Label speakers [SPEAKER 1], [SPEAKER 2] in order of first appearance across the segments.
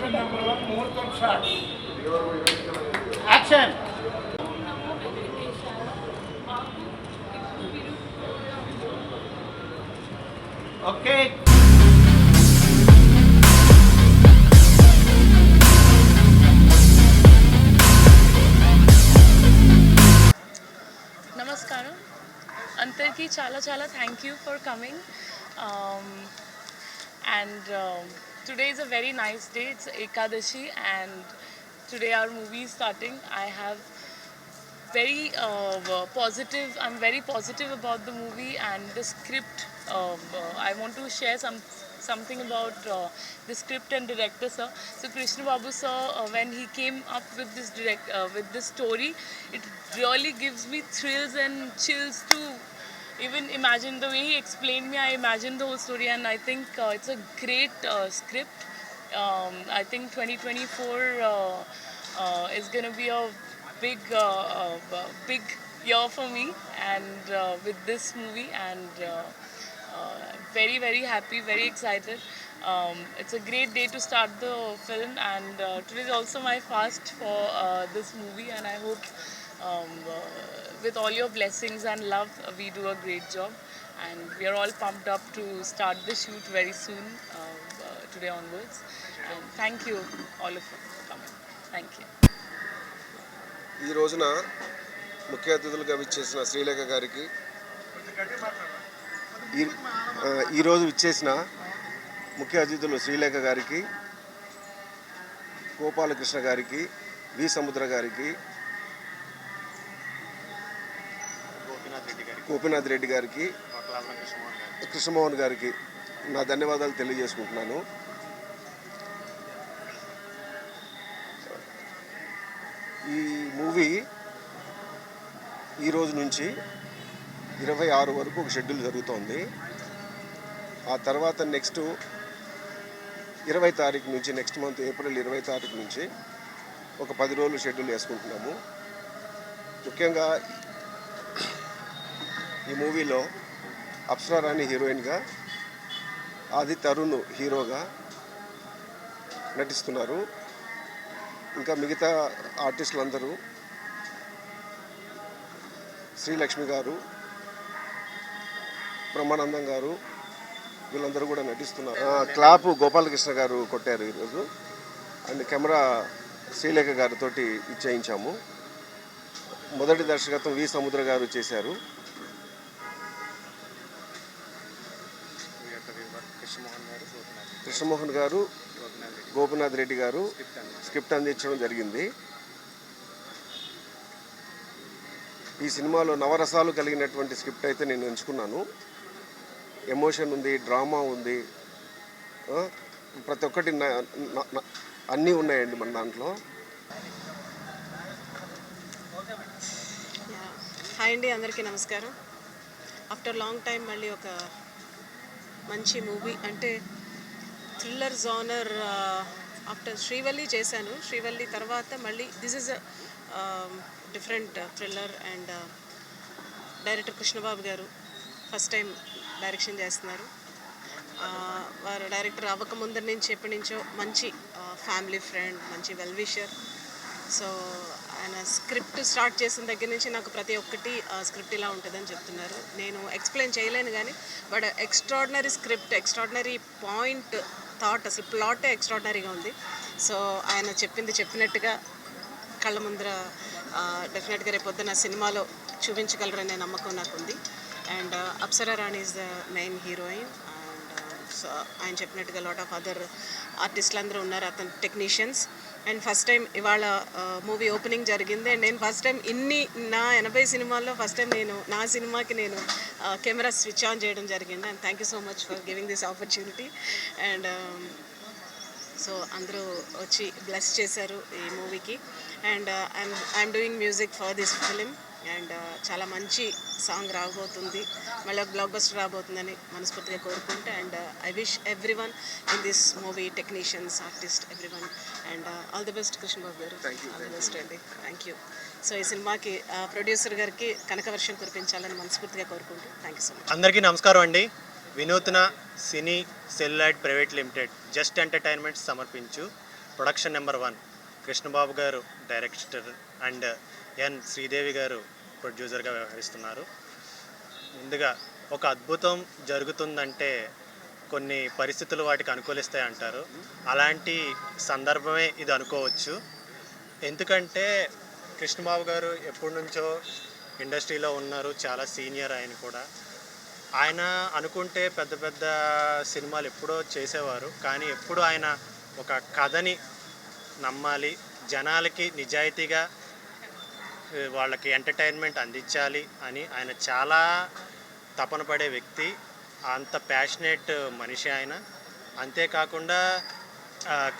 [SPEAKER 1] Action number 1, Muhurtam shot. Action. Okay.
[SPEAKER 2] Namaskaram. Antarki chala chala thank you for coming. Um, and today is a very nice day. It's Ekadashi and today our movie is starting. I have positive. I'm very positive about the movie and the script. I want to share something about the script and director sir. So Krishna Babu sir, when he came up with with this story, it really gives me thrills and chills to even imagine the way he explained me. I imagined the whole story, and I think it's a great script. I think 2024 is going to be a big year for me, and with this movie, and very happy, very excited. It's a great day to start the film, and today is also my fast for this movie, and I hope with all your blessings and love, we do a great job, and we are all pumped up to start the shoot very soon, today onwards. And thank you all of you for coming. Thank you.
[SPEAKER 3] ఈ రోజున ముఖ్య అతిథులుగా విచ్చేసిన శ్రీలేఖ గారికి ఈరోజు విచ్చేసిన ముఖ్య అతిథులు శ్రీలేఖ గారికి, గోపాలకృష్ణ గారికి, వి సముద్ర గారికి, గోపీనాథ్ రెడ్డి గారికి, కృష్ణమోహన్ గారికి నా ధన్యవాదాలు తెలియజేసుకుంటున్నాను. ఈ మూవీ ఈరోజు నుంచి 26 వరకు ఒక షెడ్యూల్ జరుగుతోంది. ఆ తర్వాత నెక్స్ట్ 20 తారీఖు నుంచి, నెక్స్ట్ మంత్ ఏప్రిల్ 20 తారీఖు నుంచి ఒక 10 రోజులు షెడ్యూల్ వేసుకుంటున్నాము. ముఖ్యంగా ఈ మూవీలో అప్సరా రాణి హీరోయిన్గా, ఆది తరుణ్ హీరోగా నటిస్తున్నారు. ఇంకా మిగతా ఆర్టిస్టులందరూ శ్రీలక్ష్మి గారు, బ్రహ్మానందం గారు, వీళ్ళందరూ కూడా నటిస్తున్నారు. క్లాప్ గోపాలకృష్ణ గారు కొట్టారు ఈరోజు, అండ్ కెమెరా శ్రీలేఖ గారితో ఇచ్చేయించాము. మొదటి దర్శకత్వం వి సముద్ర గారు చేశారు. కృష్ణమోహన్ గారు, గోపీనాథ్ రెడ్డి గారు స్క్రిప్ట్ అందించడం జరిగింది. ఈ సినిమాలో నవరసాలు కలిగినటువంటి స్క్రిప్ట్ అయితే నేను ఎంచుకున్నాను. ఎమోషన్ ఉంది, డ్రామా ఉంది, ప్రతి ఒక్కటి అన్నీ ఉన్నాయండి మన దాంట్లో.
[SPEAKER 4] హాయ్ అండి, అందరికీ నమస్కారం. ఆఫ్టర్ లాంగ్ టైం మళ్ళీ ఒక మంచి మూవీ, అంటే థ్రిల్లర్ జానర్. ఆఫ్టర్ శ్రీవల్లి చేశాను, శ్రీవల్లి తర్వాత మళ్ళీ this is different thriller. And director Krishnababu గారు ఫస్ట్ టైం డైరెక్షన్ చేస్తున్నారు. వారు డైరెక్టర్ అవ్వకముందరి నుంచి ఎప్పటి నుంచో మంచి ఫ్యామిలీ ఫ్రెండ్, మంచి వెల్ విషర్. సో ఆయన స్క్రిప్ట్ స్టార్ట్ చేసిన దగ్గర నుంచి నాకు ప్రతి ఒక్కటి స్క్రిప్ట్ ఇలా ఉంటుందని చెప్తున్నారు. నేను ఎక్స్ప్లెయిన్ చేయలేను కానీ, but extraordinary script, extraordinary point, thought, అసలు ప్లాటే ఎక్స్ట్రాడినరీగా ఉంది. సో ఆయన చెప్పినట్టుగా కళ్ళ ముందర డెఫినెట్గా రేపు పొద్దున సినిమాలో చూపించగలరనే నమ్మకం నాకు ఉంది. And Apsara Rani is the main heroine. And so ఆయన చెప్పినట్టుగా లాట్ ఆఫ్ అదర్ ఆర్టిస్టులు అందరూ ఉన్నారు, అతని టెక్నీషియన్స్. అండ్ ఫస్ట్ టైం ఇవాళ మూవీ ఓపెనింగ్ జరిగింది. అండ్ నేను ఫస్ట్ టైం నా 80 సినిమాల్లో ఫస్ట్ టైం నా సినిమాకి కెమెరా స్విచ్ ఆన్ చేయడం జరిగింది. And thank you so much for giving this opportunity. And so అందరూ వచ్చి బ్లెస్ చేశారు ఈ మూవీకి. And I'm doing music for this film. And చాలా మంచి సాంగ్ రాబోతుంది, మళ్ళీ ఒక బ్లాక్ బస్టర్ రాబోతుందని మనస్ఫూర్తిగా కోరుకుంటే. And I wish every one in this movie, technicians, artist, every one. And all the best Krishnababu గారు, ఆల్ ది బెస్ట్ అండి. Thank you. సో ఈ సినిమాకి ప్రొడ్యూసర్ గారికి కనకవర్షం కురిపించాలని మనస్ఫూర్తిగా కోరుకుంటూ థ్యాంక్ యూ సో మచ్.
[SPEAKER 5] అందరికీ నమస్కారం అండి. Vinootna cine celluloid private limited just entertainment సమర్పించు ప్రొడక్షన్ నెంబర్ 1 కృష్ణబాబు గారు డైరెక్టర్ అండ్ ఎన్ శ్రీదేవి గారు ప్రొడ్యూసర్గా వ్యవహరిస్తున్నారు. ముందుగా ఒక అద్భుతం జరుగుతుందంటే కొన్ని పరిస్థితులు వాటికి అనుకూలిస్తాయి అంటారు. అలాంటి సందర్భమే ఇది అనుకోవచ్చు. ఎందుకంటే కృష్ణబాబు గారు ఎప్పటి నుంచో ఇండస్ట్రీలో ఉన్నారు, చాలా సీనియర్ ఆయన కూడా. ఆయన అనుకుంటే పెద్ద పెద్ద సినిమాలు ఎప్పుడో చేసేవారు, కానీ ఎప్పుడు ఆయన ఒక కథని నమ్మాలి, జనాలకి నిజాయితీగా వాళ్ళకి ఎంటర్టైన్మెంట్ అందించాలి అని ఆయన చాలా తపన పడే వ్యక్తి. అంత ప్యాషనేట్ మనిషి ఆయన. అంతేకాకుండా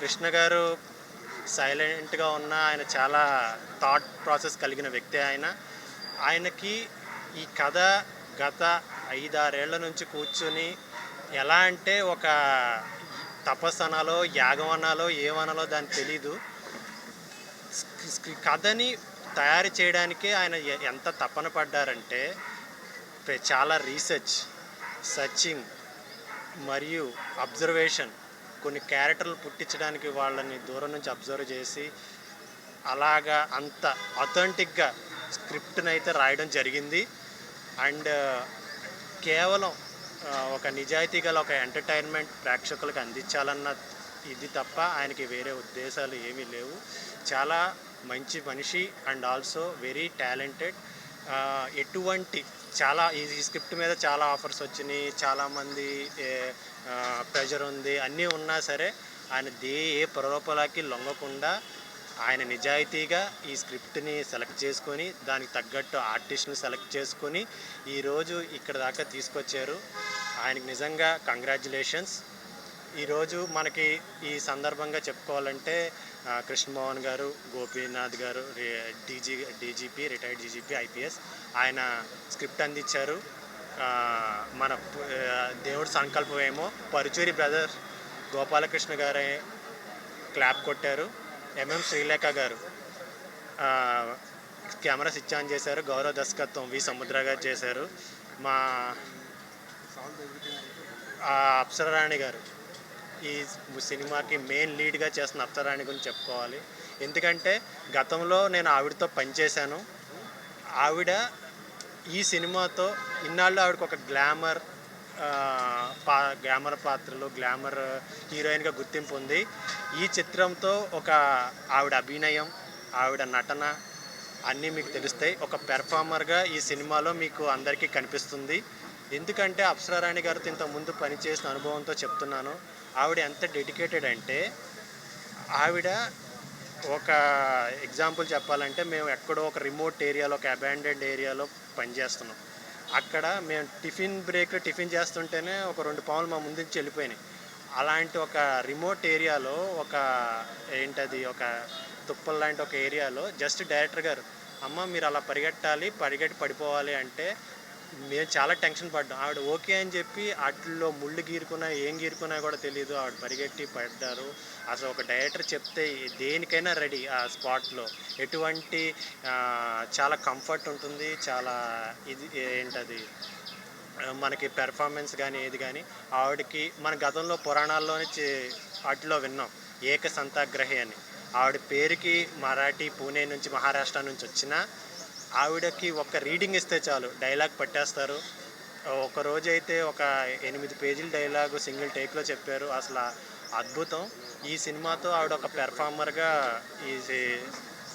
[SPEAKER 5] కృష్ణ గారు సైలెంట్గా ఉన్న ఆయన చాలా థాట్ ప్రాసెస్ కలిగిన వ్యక్తి. ఆయనకి ఈ కథ గత 5-6 ఏళ్ల నుంచి కూర్చొని ఎలా అంటే ఒక తపస్సు అనాలో యాగం అనాలో ఏమనాలో దాన్ని తెలీదు. కథని తయారు చేయడానికే ఆయన ఎంత తపన పడ్డారంటే చాలా రీసెర్చ్, సర్చింగ్ మరియు అబ్జర్వేషన్, కొన్ని క్యారెక్టర్లు పుట్టించడానికి వాళ్ళని దూరం నుంచి అబ్జర్వ్ చేసి అలాగా అంత అథెంటిక్గా స్క్రిప్ట్ని అయితే రాయడం జరిగింది. అండ్ కేవలం ఒక నిజాయితీ గల ఒక ఎంటర్టైన్మెంట్ ప్రేక్షకులకు అందించాలన్న ఇది తప్ప ఆయనకి వేరే ఉద్దేశాలు ఏమీ లేవు. చాలా మంచి మనిషి అండ్ ఆల్సో వెరీ టాలెంటెడ్. ఎటువంటి చాలా ఈ స్క్రిప్ట్ మీద చాలా ఆఫర్స్ వచ్చినాయి, చాలామంది ప్రెషర్ ఉంది, అన్నీ ఉన్నా సరే ఆయన ఏ ప్రలోభాలకి లొంగకుండా ఆయన నిజాయితీగా ఈ స్క్రిప్ట్ని సెలెక్ట్ చేసుకొని దానికి తగ్గట్టు ఆర్టిస్ట్ని సెలెక్ట్ చేసుకొని ఈరోజు ఇక్కడ దాకా తీసుకొచ్చారు. ఆయనకి నిజంగా కంగ్రాచ్యులేషన్స్. ఈరోజు మనకి ఈ సందర్భంగా చెప్పుకోవాలంటే కృష్ణమోహన్ గారు, గోపీనాథ్ గారు, డీజీపీ, రిటైర్డ్ డీజీపీ ఐపీఎస్, ఆయన స్క్రిప్ట్ అందించారు. మన దేవుడి సంకల్పం ఏమో పరుచూరి బ్రదర్ గోపాలకృష్ణ గారే క్లాప్ కొట్టారు. ఎంఎం శ్రీలేఖ గారు కెమెరా స్విచ్ ఆన్ చేశారు. గౌరవ దర్శకత్వం వి సముద్ర గారు చేశారు. మా అప్సరారాణి గారు ఈ సినిమాకి మెయిన్ లీడ్గా చేస్తున్న అప్సరారాణి గురించి చెప్పుకోవాలి. ఎందుకంటే గతంలో నేను ఆవిడతో పనిచేశాను. ఆవిడ ఈ సినిమాతో ఇన్నాళ్ళు ఆవిడకి ఒక గ్లామర్ పాత్రలు, గ్లామర్ హీరోయిన్గా గుర్తింపు ఉంది. ఈ చిత్రంతో ఒక ఆవిడ అభినయం, ఆవిడ నటన అన్నీ మీకు తెలుస్తాయి. ఒక పెర్ఫార్మర్గా ఈ సినిమాలో మీకు అందరికీ కనిపిస్తుంది. ఎందుకంటే అప్సరారాణి గారితో ఇంతకుముందు పనిచేసిన అనుభవంతో చెప్తున్నాను. ఆవిడ ఎంత డెడికేటెడ్ అంటే, ఆవిడ ఒక ఎగ్జాంపుల్ చెప్పాలంటే మేము ఎక్కడో ఒక రిమోట్ ఏరియాలో, ఒక అబాండెడ్ ఏరియాలో పనిచేస్తున్నాం. అక్కడ మేము టిఫిన్ చేస్తుంటేనే ఒక 2 పాములు మా ముందు నుంచి వెళ్ళిపోయినాయి. అలాంటి ఒక రిమోట్ ఏరియాలో ఒక ఒక తుప్పల్ లాంటి ఒక ఏరియాలో జస్ట్ డైరెక్టర్ గారు, అమ్మ మీరు అలా పరిగెట్టి పడిపోవాలి అంటే మేము చాలా టెన్షన్ పడ్డాం. ఆవిడ ఓకే అని చెప్పి వాటిల్లో ముళ్ళు గీరుకున్నా ఏం గీరుకున్నా కూడా తెలియదు, ఆవిడ పరిగెట్టి పడ్డారు. అసలు ఒక డైరెక్టర్ చెప్తే దేనికైనా రెడీ ఆ స్పాట్లో. ఎటువంటి చాలా కంఫర్ట్ ఉంటుంది, చాలా ఇది మనకి పెర్ఫార్మెన్స్ కానీ ఏది కానీ. ఆవిడకి మన గతంలో పురాణాల్లోని వాటిలో విన్నాం ఏకసంతాగ్రహి అని. ఆవిడ పేరుకి మరాఠీ, పూణే నుంచి, మహారాష్ట్ర నుంచి వచ్చిన ఆవిడకి ఒక రీడింగ్ ఇస్తే చాలు డైలాగ్ పట్టేస్తారు. ఒకరోజు అయితే ఒక 8 పేజీల డైలాగు సింగిల్ టేక్లో చెప్పారు. అసలు అద్భుతం. ఈ సినిమాతో ఆవిడ ఒక పెర్ఫార్మర్గా ఈ